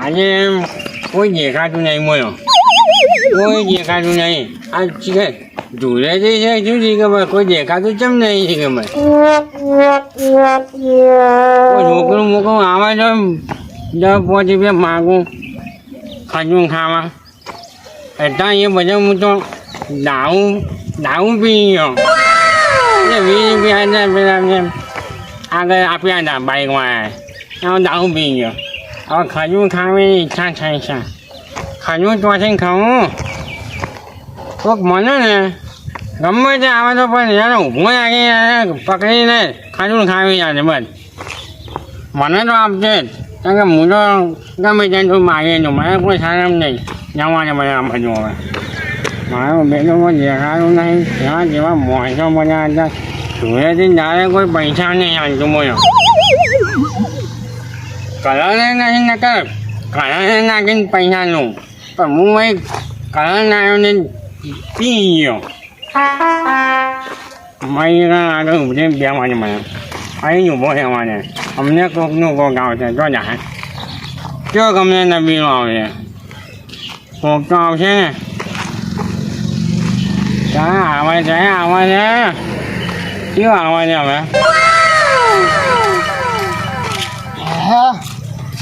આજે કોઈ દેખાતું નહીં બોલો કોઈ દેખાતું નહીં આ છે ધૂળેથી છે શું છે ખબર કોઈ દેખાતું ચમ નહીં છે ખબર કોઈ છોકરું મોકલું આવે તો 10-5 રૂપિયા માગું ખજૂર ખાવા એટલા એ બધા હું તો દાવું પી ગયો 20 રૂપિયા પેલા આગળ આપ્યા હતા બાઇકમાં એમાં દાવું પી ગયો હવે ખજૂર ખાવાની ઈચ્છા થાય છે ખજૂર ચોથી ખાવું કોઈક મને ને ગમે તે આવે તો પણ યાર ઊભું રાખી પકડીને ખજૂર ખાવી જાય બસ મને તો આપજે કારણ કે હું તો ગમે ત્યાં તું માગી દઉં મને કોઈ સારા નહીં જવાને બધા આમ બધું હવે મારો બેનો દેખાડું નહીં ત્યાં જેવા મોસો બધા હતા ધૂળેથી જ્યારે કોઈ પૈસા નહીં આવતું બોલો કલર નહીં નકર કલર નાખીને પૈસા લઉં પણ હું ભાઈ કલર નાખ્યો પી ગયો મારી આગળ ઉભરે બેવાની મને અહીં ઊભો રહેવાને અમને કોકનું કોક આવશે તો જાય જો ગમે નબીનો આવશે કોક તો આવશે ને ક્યાં આવે છે કેવું આવે છે હવે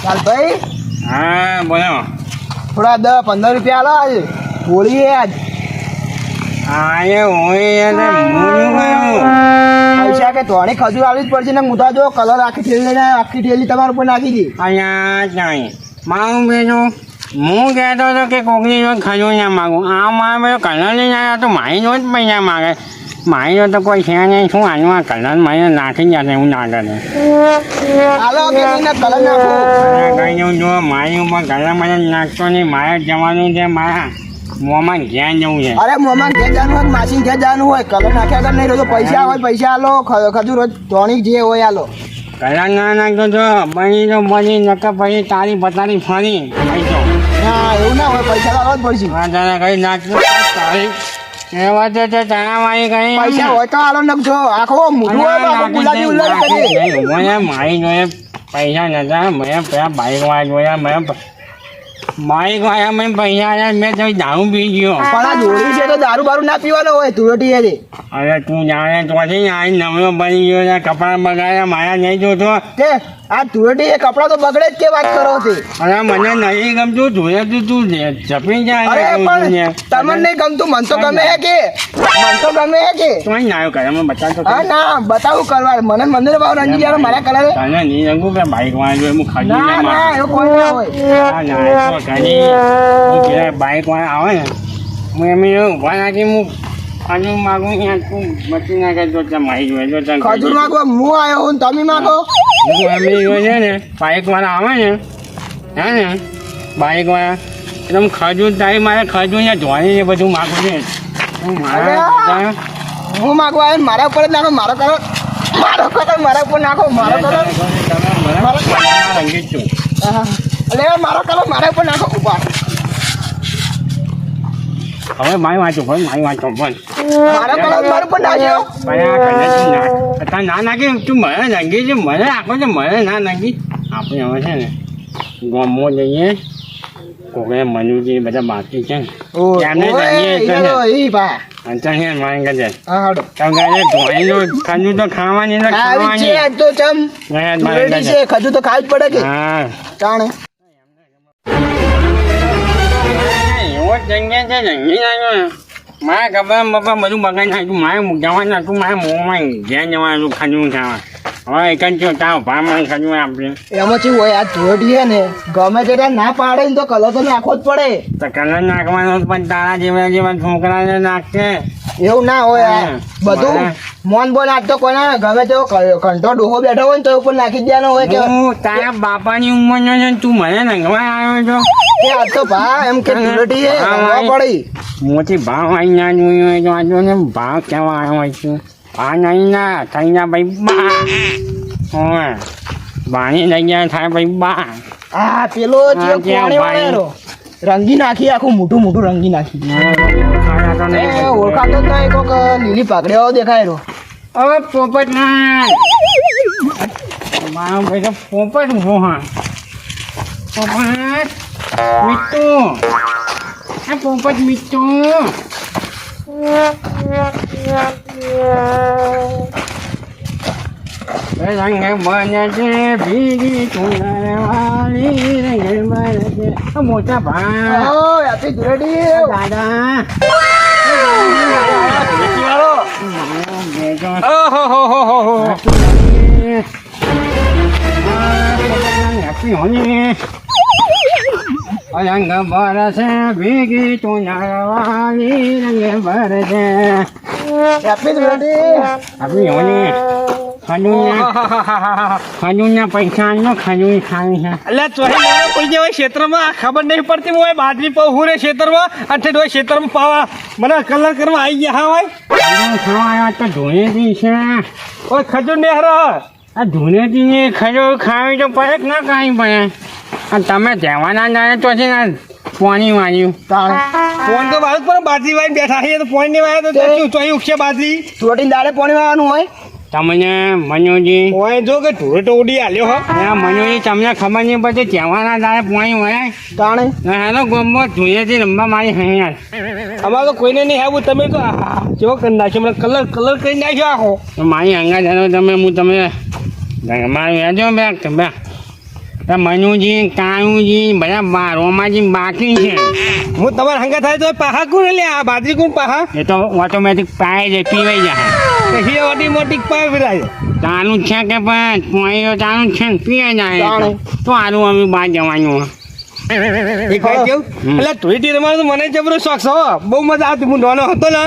ચાલ ભાઈ હા બોલો થોડા 10-15 રૂપિયા આલો આજે હોળી આજ આજે હોય પૈસા કે તોડી ખજૂર આવી જ પડશે ને હું તો જો કલર આખી ઠેલી તમારા ઉપર નાખી દી અહીંયા નહીં મારું બેઠું હું કહેતો હતો કે કોકની જોડે ખજૂર ના માગું આ મારે બધો કલર લઈને આવ્યા તો મારી જોડે જ પૈસા માગે મારી જોડે તો કોઈ છે નહીં શું આનું આ કલર મારી નાખી જશે એવું ના કરે હાલો કે કલર નાખો કઈ જવું જો મારી ઉપર કલર મને નાખતો નહીં મારે જવાનું છે મારા મોમાં ઘેર જવું છે અરે મોમાં ઘેર જવાનું હોય માસી ઘેર જવાનું હોય કલર નાખ્યા કર નહીં રહ્યો પૈસા હોય પૈસા આલો ખજૂર હોય તોણી જે હોય આલો કલર ના નાખતો જો બની તો બની નકર પછી તારી બતારી ફરી પૈસો ના એવું ના હોય પૈસા તો આલવા જ પડશે હા તને કઈ નાખતો તારી એ વાત છે ચણા મારી કઈ પૈસા હોય તો આલો નખજો આખો મોઢું હોય આખો ગુલાબી ઉલ્લર કરી મારી જોડે પૈસા નતા મેં પેલા બાઈક વાળા જોયા મેં બાઈક વાળા મેં પૈસા આવ્યા મેં તો દારૂ પી ગયો પણ આ જોડી છે તો દારૂ બારૂ ના પીવાનો હોય તુરટી એ અરે તું જાણે તો આવી નવરો બની ગયો છે કપડા બગાડ્યા મારા નહીં જોતો તે આ તુરટી એ કપડા તો બગડે જ કે વાત કરો છે અરે મને નહીં ગમતું જોયે તું જપી જાય અરે પણ તમને નહીં ગમતું મન તો ગમે હે કે તું અહીં ના આવ્યો કરે મને બતાવતો હા ના બતાવું કરવા મને મંદિર ભાવ રંગી ગયા મારા કલર તને નહીં રંગું કે બાઈક વાળા જોડે હું ખાલી ના ના એવું કોઈ ના હોય બાઈક વાળા આવે ને હું એમ ઉભા નાખી હું ખજૂર માગું ત્યાં તું બચી નાખે તો મારી જોડે તો ખજૂર માગો હું આવ્યો હું તમે માગો હું એમ છે ને બાઈક વાળા આવે ને હે ને બાઈક વાળા એકદમ ખજૂર તારી મારે ખજૂર ને ધોઈને બધું માગું છે હું માગવા આવ્યો મારા ઉપર જ નાખો મારો કરો મારા ઉપર નાખો મારો કરો રંગીત છું એટલે મારો કલર મારા ઉપર નાખો ઉપર હવે મારી વાંચો પણ મારી વાંચો પણ મારો કલર મારા ઉપર નાખ્યો ના નાખી તું મને રંગી છે મને આખો છે મને ના નાખી આપણે હવે છે ને ગમો જઈએ કોકે મનુજી બધા બાકી છે એમને ખજૂર તો ખાવાની ખજૂર તો ખાવી જ પડે કે જાણે એવો જંગિયા છે જંગી નાખ્યો મારે ખબર પપ્પા બધું બગાડી નાખ્યું મારે જવાનું હતું મારે મોંમાં ઘેર જવાનું ખજૂર ખાવા હવે એક જ તાવ ભામાં ખજૂર આપશે એમાં શું હોય આ ધોટી છે ને ગમે તે ના પાડે ને તો કલર તો નાખવો જ પડે તો કલર નાખવાનો પણ તારા જેવા છોકરાને નાખશે એવું ના હોય બધું મોન બોલ આજ તો કોને ગમે તેવો કંટો ડોહો બેઠો હોય ને તો ઉપર નાખી દેવાનો હોય કે હું તારા બાપાની ઉંમરનો છે તું મને નંગવા આવ્યો છો એ આજ તો ભા એમ કે ધૂળેટી પડી મોટી ભાવ આવી ના જોયું હોય તો આજો ને ભાવ કેવા આવ્યો હોય છે ભા નહીં ના થઈ ના ભાઈ બા હા બાની જગ્યાએ થાય ભાઈ બા હા પેલો રંગી નાખી આખું મોટું મોટું રંગી નાખી ઓળખાતો જ નહીં કોક લીલી પાકડીઓ દેખાય રહ્યો હવે પોપટ ના મારો ભાઈ તો પોપટ ઉભો હા પોપટ મીઠો આ પોપટ મીઠો રંગ બને છે ભીગી ચુનરવાળી રંગ બને છે મોટા ભા ઓ હેપી ધૂળેટી દાદા રંગ બરસે ભીગી ચુનરવાળી રંગ બરસે હેપી ધૂળેટી આપણી હોની ખજૂરના પૈસા નો ખજૂર ખાવી છે એટલે ચોરી કોઈ જેવા ક્ષેત્રમાં ખબર નહીં પડતી હોય બાજરી પાવ હું રે ક્ષેત્રમાં અને ડોય ક્ષેત્રમાં પાવા મને કલર કરવા આવી ગયા હા હોય ખજૂર ખાવા તો ધૂળેટી છે કોઈ ખજૂર ને હરો આ ધૂળેટીની ખજૂર ખાવી તો પડે કે ના ખાવી પડે અને તમે તહેવારના જાણે તો છે ને પાણી વાળ્યું ફોન તો મારું પણ બાજરી વાળી બેઠા છે તો ફોન ની વાય તો શું ચોઈ ઉગશે બાજરી ધૂળેટી દાડે પાણી વાળવાનું હોય તમને મનોજી હોય જો કે ઢોરે તો ઉડી આલ્યો હો મનોજી તમને ખબર નહીં પડતી તહેવારના દાડે પાણી વળાય તાણે હેલો ગમો ધૂળેટી રમવા મારી હૈયા અમારે તો કોઈને નહીં આવું તમે તો કેવો કરી નાખ્યો મને કલર કરી નાખ્યો આખો તો મારી હંગા જાણો તમે હું તમને મારું યાદો બે મનુજી કાળુજી બધા રોમાજી બાકી છે હું તમારે હંગા થાય તો પાહા કોણ લે આ બાજરી કોણ પાહા એ તો ઓટોમેટિક પાય જાય પીવાઈ જાય પછી ઓટોમેટિક પાય ફેરાય ચાનું છે કે પણ પાણીઓ ચાનું છે ને પીવાઈ જાય તો આનું અમે બહાર જવાનું એ કઈ કેવું એટલે ધૂળેટી રમવાનો તો મને જબરો શોખ છે હો. બહુ મજા આવતી હું નાનો હતો ને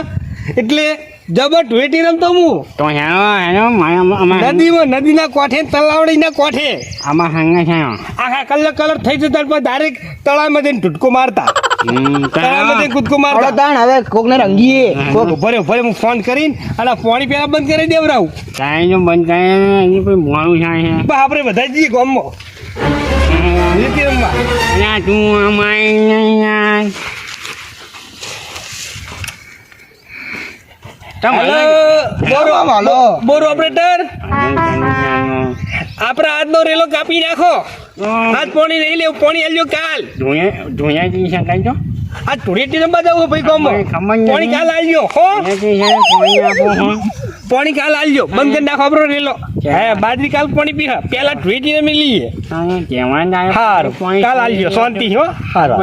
એટલે જબર ધૂળેટી રમતો હું તો હેલો નદીના કોઠે તલાવડીના કોઠે આમાં હંગા છે આખા કલર થઈ જતા પણ ડાયરેક્ટ તળાવમાં જઈને ટૂટકો મારતા તળાવમાં જઈને કૂદકો હવે મારતા તાણ હવે કોકને રંગીએ ભરે હું ફોન કરીને અને પાણી પેલા બંધ કરી દેવરાવું કાંઈ જો બંધ કરે એની કોઈ મોડું થાય છે પણ આપણે બધા જઈએ ગામમાં ધૂળેટી રમવા અલ્યા તું અમારી નહીં યાર હલો બોર ઓપરેટર આપણે આજનો રેલો કાપી નાખો આજ પાણી નહીં લેવું પાણી આલ્યો કાલ ધોયાજી છે કઈ તો આ ધૂળેટી રમવા જવું ભાઈ ગામમાં ખબર નહીં. પાણી કાલ આલ્યો હો પાણી કાલ આલ્યો બંધ કરી નાખો આપણો રેલો હે બાજરી કાલ પાણી પી પેલા ધૂળેટી રમી લઈએ હારું કાલ આલ્યો શાંતિ હો હારું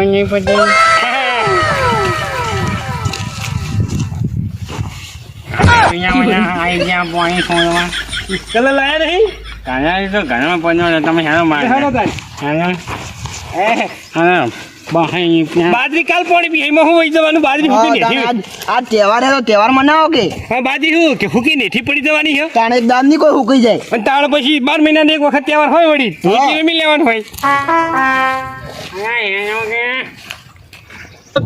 કલર લાયા નહીં તો ઘરમાં પહોંચો તમે હેલો હેલો તાર. બાજરી કાલ પાણી પી એમાં હું વહી જવાનું બાજરી ફૂકી નેઠી આ તહેવાર હે તો તહેવાર મનાવો કે હા બાજરી શું કે ફૂકી નેઠી પડી જવાની છે તાણે દામ ની કોઈ હુકાઈ જાય અને તાળ પછી 12 મહિનાની એક વખત તહેવાર હોય વળી ધૂળેટી રમી લેવાનું હોય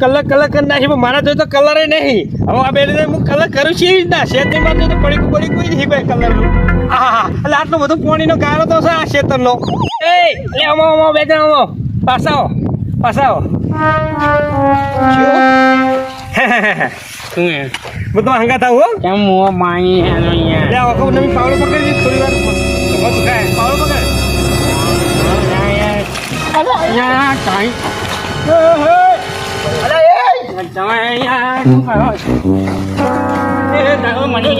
કલર કરી નાખી પણ મારા જોઈ તો કલર નહીં હવે આ બે હું કલર કરું છું એવી રીતના શેત નહીં મારતો તો પડી નહીં ભાઈ કલર હા એટલે આટલો બધો પાણીનો ગાળો તો છે આ શેતરનો એ લે અમા બે જણા પાસાઓ શું હે હું તો હંગા થાવ હો કેમ મોં પાણી હેલો યાર લે આખો નવી પાવડો પકડી દીધી થોડી વાર પાવડો પકડ યાર કાંઈ અરે એ તમે યાર શું કરો છો? એ તારો મને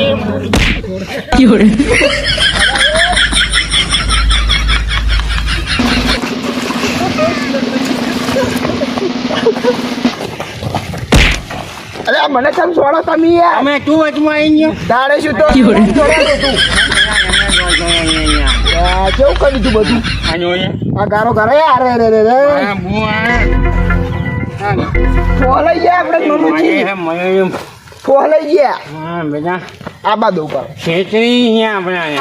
અરે મને કેમ છોડો તમે યાર અમે તું વચમાં આવી ગયો તારે શું તો છોડ્યો તું કેવું કર્યું તું બધું આ જોઈએ આ ગારો ઘરે યાર રે રે રે આ બુઆ ફોલાઈ ગયા આપણે નોનું છે મને ફોલાઈ ગયા હા બેટા આ બાદ ઉપર ખેતરી અહીંયા આપણે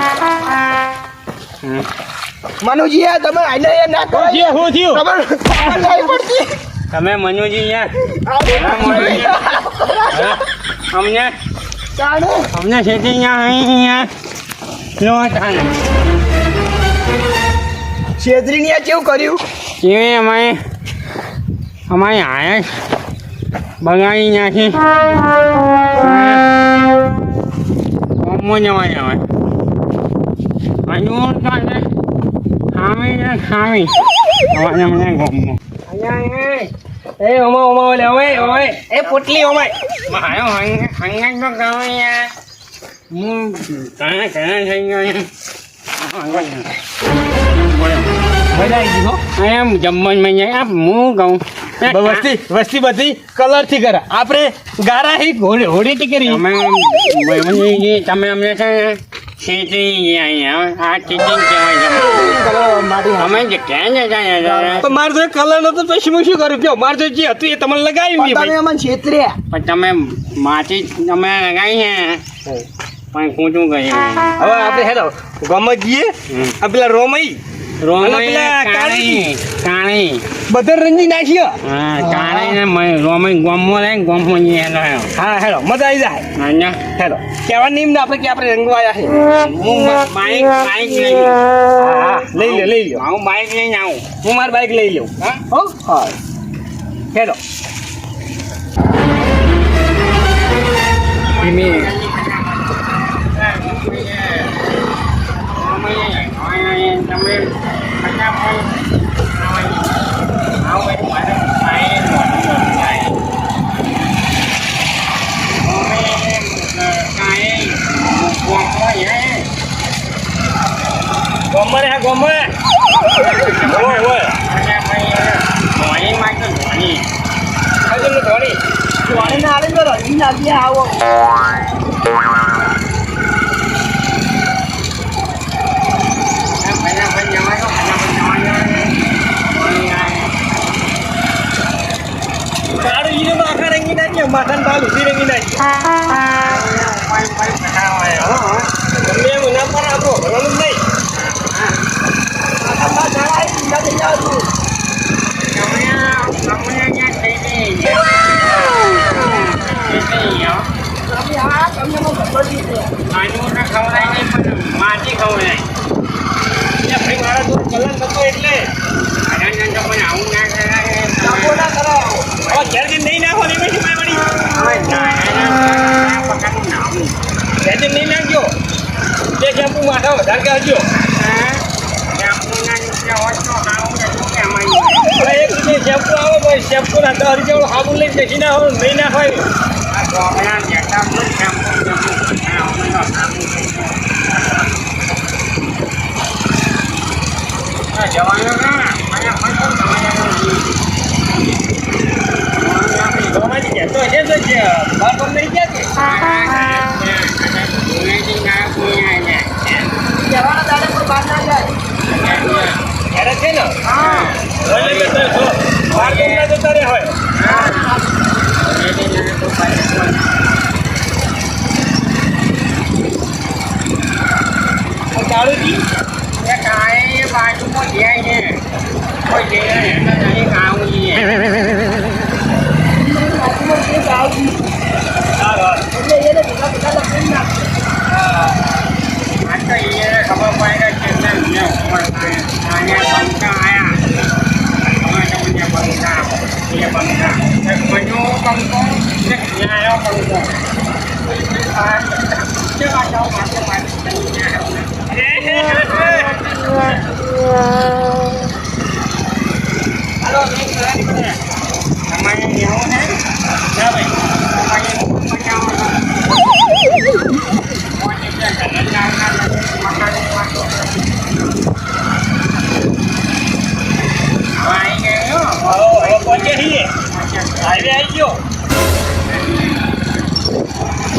મનુજી યાર તમે આને યાર ના કરો યાર શું થયું ખબર નહીં પડતી તમે મનુજી યાર અમને તાણે અમને ખેતરી અહીંયા લો તાને છેતરીને આ કેવું કર્યું કેવી અમારી આયસ બગાડી નાખી કોમમાં જવાય હવે હજુ તાને ખાવી ને ખાવી અમારે મને ગમો એ ઓમા ઓલે ઓય એ પોટલી ઓમાય મારો હંગાત તો કહો યાર હું ઘણા થઈ ગયો મજા આવી ગઈ હો એમ જમવાનું જાય આપ હું કહું વસ્તી બધી કલર થી કરે આપણે ગારા હી હોડી ટીકરી તમે અમને છે ખેતી આ ચીટિંગ કહેવાય અમે જે ક્યાં જાય તો મારે તો કલર નતો પછી હું શું કરું કયો મારે તો જે હતું એ તમને લગાવી તમે અમને છેતર્યા પણ તમે માટી તમે લગાવી છે પણ હું શું કહી હવે આપણે હેલો ગમત જઈએ આ પેલા રોમઈ કાણી બધા રંજી નાખીએ હા કાણી ને રોમઈ ગોમો લે ગોમો હેલો હા હેલો મજા આવી જાય હેલો કેવા નિયમ ને આપણે કે આપણે રંગવા આવ્યા છે હું બાઈક લઈ હા લઈ લ્યો હું બાઈક લઈને આવું હું મારી બાઈક લઈ લઉં હો હા હેલો તમે ગોમર હે ગોમર ઓય ધોણી ના આવે તો રંગી નાખીએ આવો તારું હીરો માખા રંગી નાખ્યો માખાને બાલ ઉધી રંગી નાખ્યો તમને એમ ના પર આપણો ભરવાનું જ માટી ખવડાય નહીં ભાઈ મારા તો કલર નતો એટલે આવું ના કરાય હવે ઘેર જઈને નહીં નાખો ને પછી મારી ઘેર જઈને નહીં નાખજો તે શેમ્પુ માથા વધારે કાઢજો એક રીતે શેમ્પુ આવે ભાઈ શેમ્પુ ના 10 રૂપિયા સાબુ લઈને બેસી ના હોય નહીં નાખવાય ગોમાંથી કહેતો હશે તો જ બાર કોમ નહીં ગયા કે જવાના દાડા પર બહાર ના જાય ઘરે છે ને એટલે મેં તો જો બાર કોમ ના જતા રે હોય કાળુજી બાજુમાં જાય છે કોઈ જઈને આવું જોઈએ એટલે એને ભેગા ભેગા લખી નાખ આ તો એ ખબર પડે કે પંખા આવ્યા પંખા મજો પંખો ન્યાયો પંખો હાલો તમારે એવું છે ના ભાઈ પહોંચે છીએ હાઈવે આવી ગયો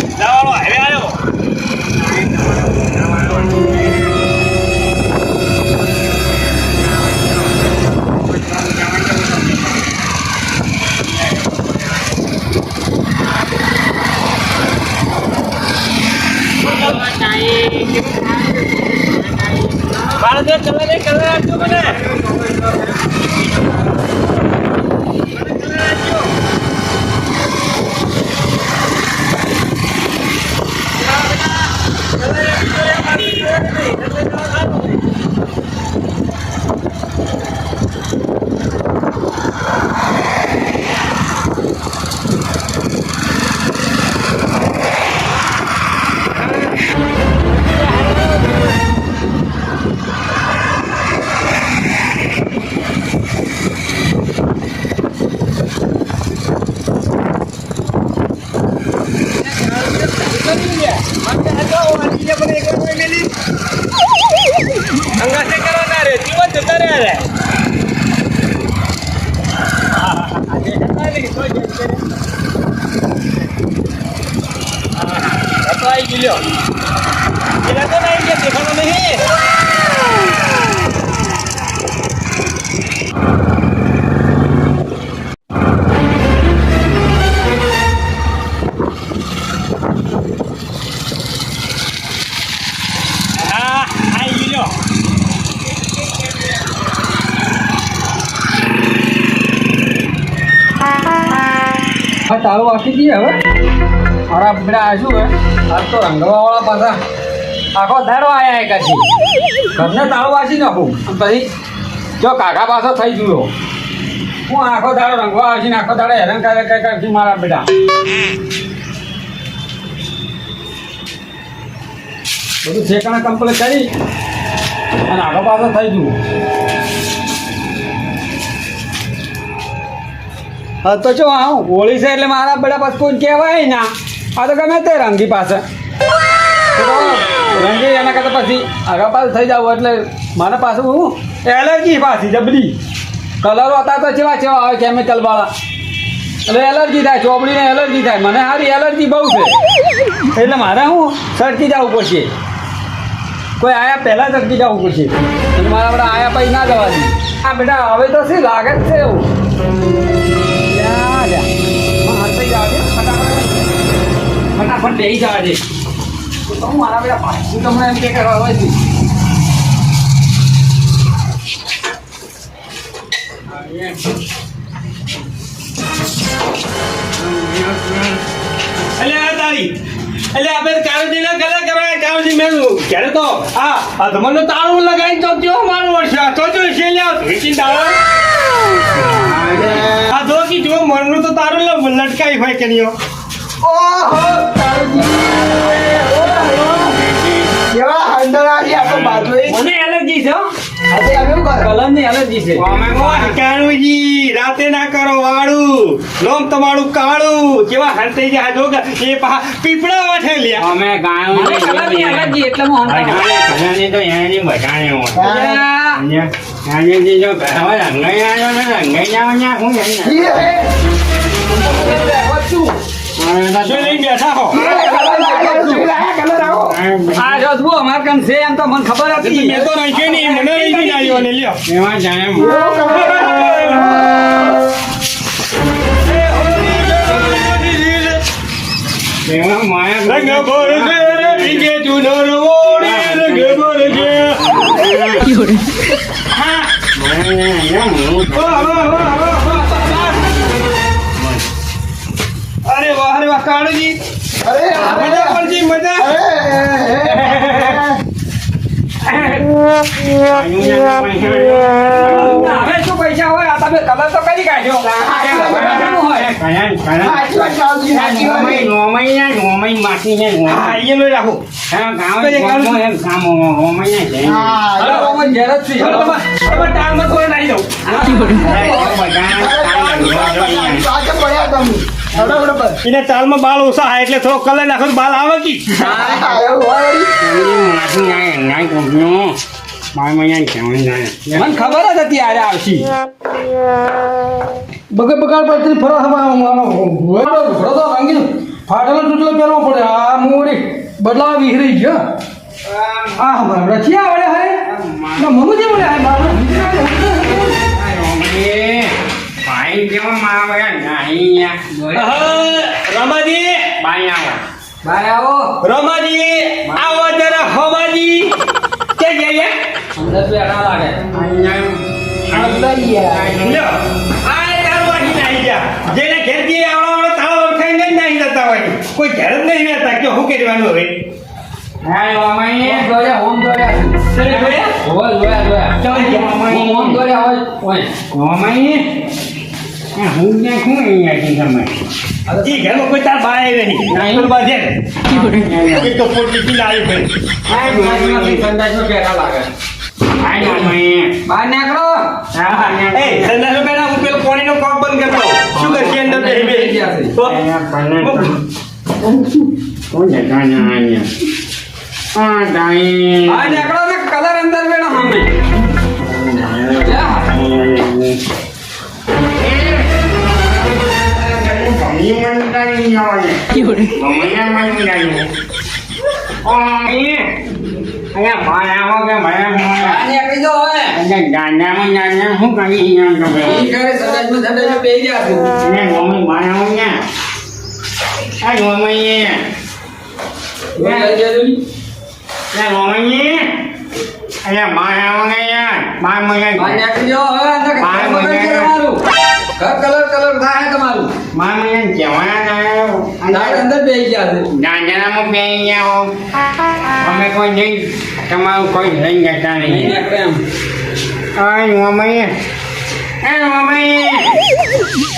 જવાનો હાઈવે આવ્યો મારા તો કલર આપજો મને લ્યો પેલા તો નહીં કે દેખાતો નહીં હા આઈ ગયો ચાલુ વાસી દઈએ હવે મારા બેટા આ શું હે આજ તો રંગવાવાળા પાછા આખો ધારો આયા એકાથી ઘરને તાળું વાસી નાખું પછી જો કાકા પાછો થઈ ગયો હું આખો ધારો રંગવા વાસીને આખો ધારો હેરાન કરે કરતી મારા બેટા બધું ઠેકાણા કમ્પ્લીટ કરી અને આખો પાછો થઈ ગયું હા તો જો હા હોળી છે એટલે મારા બેટા પાસે કોઈ કહેવાય ના આ તો ગમે તે રંગી પાસે રંગી એના કરતાં પછી આગળ પાછું થઈ જાવ એટલે મારા પાસે હું એલર્જી પાછી જબરી કલરો હતા તો ચેવા ચેવા આવે કેમિકલવાળા એટલે એલર્જી થાય ચોપડીને એલર્જી થાય મને સારી એલર્જી બહુ છે એટલે મારે હું સરકી જવું પડશે કોઈ આયા પહેલાં સરકી જવું પડશે અને મારા બધા આયા પછી ના જવા દે હા બેટા હવે તો શું લાગે જ છે એવું ફટાફટ બેસી જવા દે તો હું મારા બેટા પાછું તમને એમ કે કરવા હોય અલે આ તારી એટલે આપણે કારુજી ના ગલા કરાય કારુજી મેં ક્યારે તો આ તમને તાળું લગાવી તો કેવો મારું વર્ષ તો જો છે લ્યા ભેચી તાળા આ જો કે જો મરનું તો તારું લટકાઈ હોય કે નહીં ઓહો કેવા હંડરાજી આ તો બાજુ મને એલર્જી છે આજે આવ્યું કર કલરની એલર્જી છે કારુજી રાતે ના કરો વાળું લોમ તમારું કાળું કેવા હરતે જાય જો એ પીપળા વાઠે લ્યા અમે ગાયો કલરની એલર્જી એટલે હું કલરની તો એની બધાને હોય આજે જો હવે રંગાઈ આવ્યો ને રંગાઈ જાવ ને હું શું લઈને બેઠા હો આ જો જુઓ અમાર કામ છે એમ તો મને ખબર હતી મેં તો નહીં કે નહીં મને નહીં આવ્યો ને લ્યો એમાં જાય એમાં માયા રંગ બોલ છે રે ભીગે ચુનર ઓડે રંગ બોલ છે અરે વાહ કાળજી અરે મજા પડશે મજા હવે શું પૈસા હોય આ તમે કલર તો કરી કાઢ્યો રાખો ટાળમાં થોડે નાઈ દઉં એને ચાલમાં બાલ ઓછા હોય એટલે થોડો કલર નાખો તો બાલ આવે કી મને ખબર જ હતી આરે આવશી બગાડ પડતી ફરવા તો રંગીન ફાટેલો તૂટેલો પહેરવો પડે આ મોરી બદલાવ વિહરી ગયો આ હમણાં રચિયા આવડે હે ના મનુ જે મળે હે મારું ભાઈ કેવા મારા રમાજી ભાઈ આવો રમાજી આવો જરા હમાજી કે જઈએ અંદર બેઠા લાગે લ્યો આ તારવાજી નાઈ જા જેને ઘેર જઈએ આવડો તાળો ખાઈને નાઈ જતા હોય કોઈ ઘેર જ નહીં રહેતા કે શું કરવાનું હવે હાય મામાઈ હોમ જોયા દોર્યા હોય મામાઈ હું ક્યાં શું અહીંયા તમે ઈ ઘરમાં કોઈ તાર બાય નહીં નહીં. બાજે એક તો પોટી કી લાવી ભાઈ સંદાસનો બેઠા લાગે હાય મામાઈ બહાર નીકળો એ સંદાસો બેટા હું પેલો પાણીનો કોક બંધ કરતો શું કરશે અંદર બેહી બેહી તો કોણ જતા અહીંયા દાઈ બહાર નીકળો ને કલર અંદર બેઠો સામે અહીંયા મારામાં કે મારા નીકળી જાઓ હવે ગાંડામાં શું કરી ઈ ઘરે સંડાસમાં બેસી જા તું મમ્મી મારામાં ને આ મમ્મી મમ્મી અહીંયા મારામાં ને યાર બાર મહિના નીકળી જાઓ હવે અંદર બાર મહિના કલર થાય તમારું બાર મહિના જવાના અંદર બેસી ગયા છે ગાંડામાં બેસી ગયા હો અમે કોઈ નહીં તમારું કોઈ લઈ જતા નહીં મમ્મી મમ્મી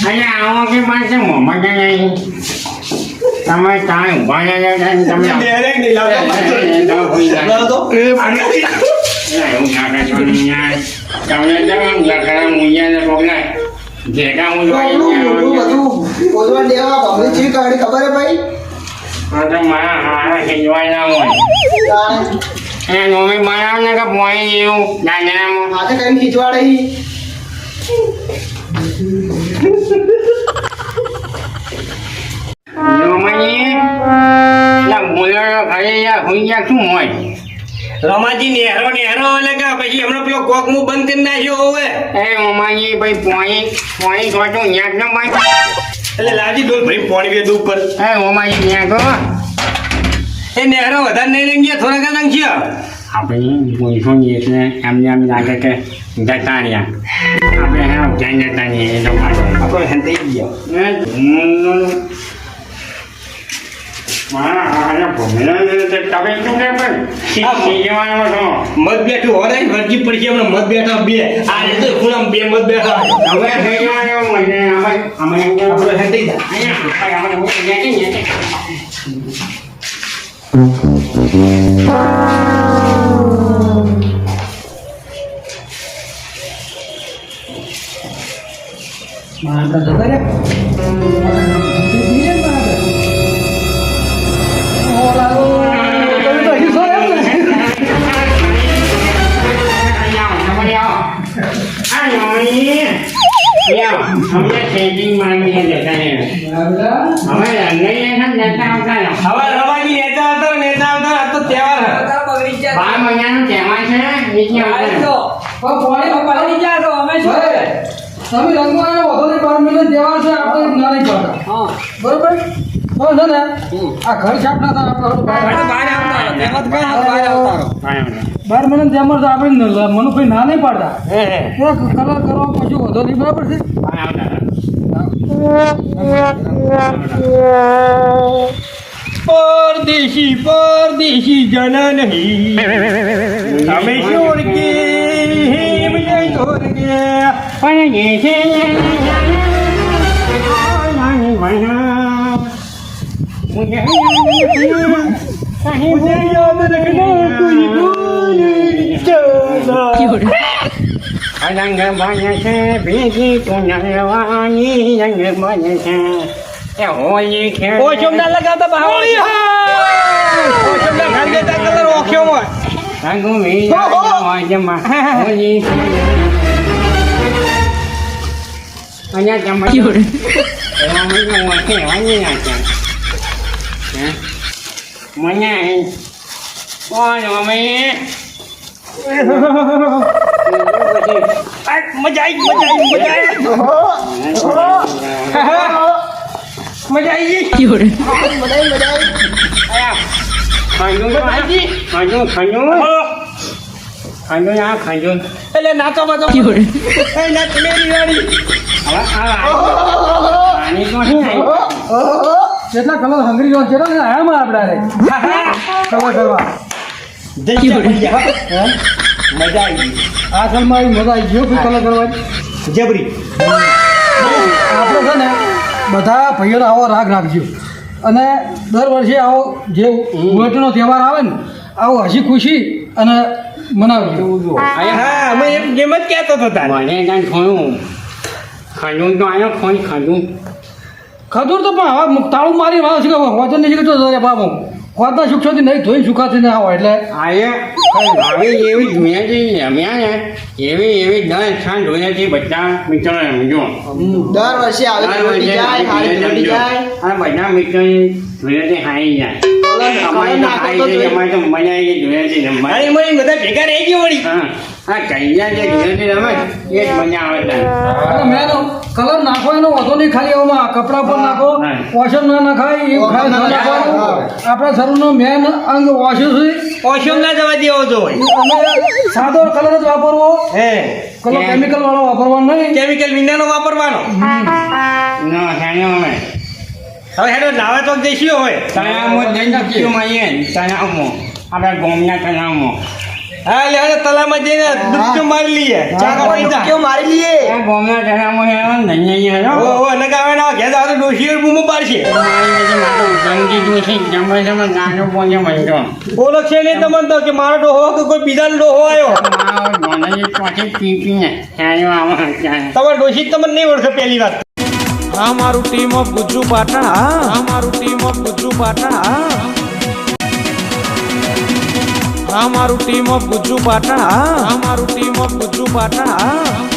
અહીંયા આવો કે પાસે મોહમ્મદ નહીં તમે કાંઈ ઉભા રહ્યા તમે ડાયરેક્ટ નહીં લાવતો એવું ના કરશો નહીં યાર તમને લકડા મુંજાને પગલાય ભેગા હું બધું બોલવા દેવા પબ્લિક ચીવી કાઢી ખબર હે ભાઈ તો મારા હારા ખીજવાય ના હોય એ મમ્મી બનાવને કે પોણી એવું ગાંજરામાં હાથે કઈ ખીચવાડે મમ્મી બોલો ઘરે હોઈ ગયા શું હોય રમાજી નેહરો એટલે કે પછી હમણાં પેલો કોક મું બંધ કરી નાખ્યો હવે એ મમ્માજી ભાઈ પોણી ગોઠું યાદ ન ભાઈ એટલે લાજી ડોલ ભાઈ પાણી બે દૂર ઉપર એ મમ્માજી યાદ હો એ નેહરો વધારે નહીં લઈ ગયા થોડા કાંઈ નાખ્યો આપણે પૂછું એટલે એમને એમ લાગે કે જતા રહ્યા આપણે હા જઈ જતા રહીએ એ લોકો આપણે હેંતાઈ ગયા મત બેઠું હોરે વરજી પડશે હમણાં મત બેઠા બે આ રીતે ખૂણામાં બે મત બેઠા આપણે હેંતાઈ હવે રવાજી નેતા આવતા આ તો તહેવાર બાર મહિનાનો તહેવાર છે નીચે આવતા તમે રંગવાનો વધો ને 12 મિનિટ દેવા છે આપણે ના નહીં પાડતા બરોબર હવે છે ને આ ઘર છાપ ના થાય આપણે 12 મિનિટ તેમાં તો આપણે મનુભાઈ ના નહીં પાડતા કલર કરવા પછી વધો નહીં બરાબર છે પરદેશી જના નહીં તમે છોડ કે મુજે છોડ કે પણ જે છે મુજે યાદ રખના કોઈ ભૂલ ચલા રંગ બને છે ભેગી પુનરવાની રંગ બને છે એ હોળી ખેલ ઓછમ ના લગાવતા બાવળી ઓછમ ના ખાલી દેતા કલર ઓખ્યો માં રંગ મીરા વાજમાં હોળી ખેલ અહીંયા જમા એમાં મને વાંચે વાંચી નાખ્યા મને કોણ મમ્મી મજા આવી ખંજું એટલે નાચો બાચો એ નાચ મેરી વાળી પાણી તો નહીં કેટલા કલર હંગરી જો છે ને આમાં આપડા રે કલર કરવા મજા આવી આ સલમાં મજા આવી ગયો કોઈ કલર કરવાની જબરી આપણે છે ને બધા ભાઈઓનો આવો રાગ રાખજો અને દર વર્ષે આવો જે ઉઘાટનો તહેવાર આવે ને આવો હસી ખુશી અને મનાવજો હા અમે એમ જેમ જ કહેતો હતો તારે મને ત્યાં થોડું ખંજું તો આવ્યો ખંજું ખજૂર તો પણ હવે તાળું મારી વાવ છે કે વચન નહીં કે તો બાબો ખોદના સુખથી નહીં ધોઈ સુખાથી ના હોય એટલે આવી એવી દુનિયાથી રમ્યા ને એવી 10 સ્થાન દુનિયાથી બધા મિત્રો રમજો દર વર્ષે આવે તો તૂટી જાય હારી તૂટી જાય આ બધા મિત્રોની દુનિયાથી હારી જાય અમારી તો મજા આવી ગઈ દુનિયાથી રમવા મારી મળી બધા ભેગા રહી ગયો વળી હા આ કૈયા જે દુનિયાથી રમે એ જ મજા આવે ત્યાં અને મેં કલર નાખો એનો વાંધો નહીં, ખાલી એમાં કપડા પર નાખો, હા. વોશર ના નખાય એ ખાસ ના નાખવાનું. આપણા શરીરનો મેન અંગ વોશર છે. ઓશિયમ ના જવા દેવો જોઈએ અને સાદો કલર જ વાપરવો, હે કલર કેમિકલ વાળો વાપરવાનો નહીં. કેમિકલ વિનાનો વાપરવાનો ના હેને અમે હવે હેડો નાવા ચોક જઈશું હોય તળાવમાં જઈને ડૂબકીમાં આવીએ ને તળાવમાં આપણા ગામના તળાવમાં હા એટલે હેડો તલામાં જઈને ડૂબકી મારી લઈએ ચાકા પડી જા કેવું મારી લઈએ આ ગામના તળાવમાં હેડો ને અહીંયા ઓ ઓ નગાવે ના ઘેર આવો તો ડોશી બૂમો પાડશે ગાનો પોંજે મંજો બોલો છે નહીં તમને તો કે મારો ડોહો કે કોઈ બીજાનો ડોહો આવ્યો પીપીને તમારે ડોશી તમને નહીં ઓળખે પહેલી વાત અમારું ટીમ ઓફ ગુજ્જુ પાટણ અમારું ટીમ ઓફ ગુજ્જુ પાટણ અમારું ટીમ ઓફ ગુજ્જુ પાટણ અમારું ટીમ ઓફ ગુજ્જુ પાટણ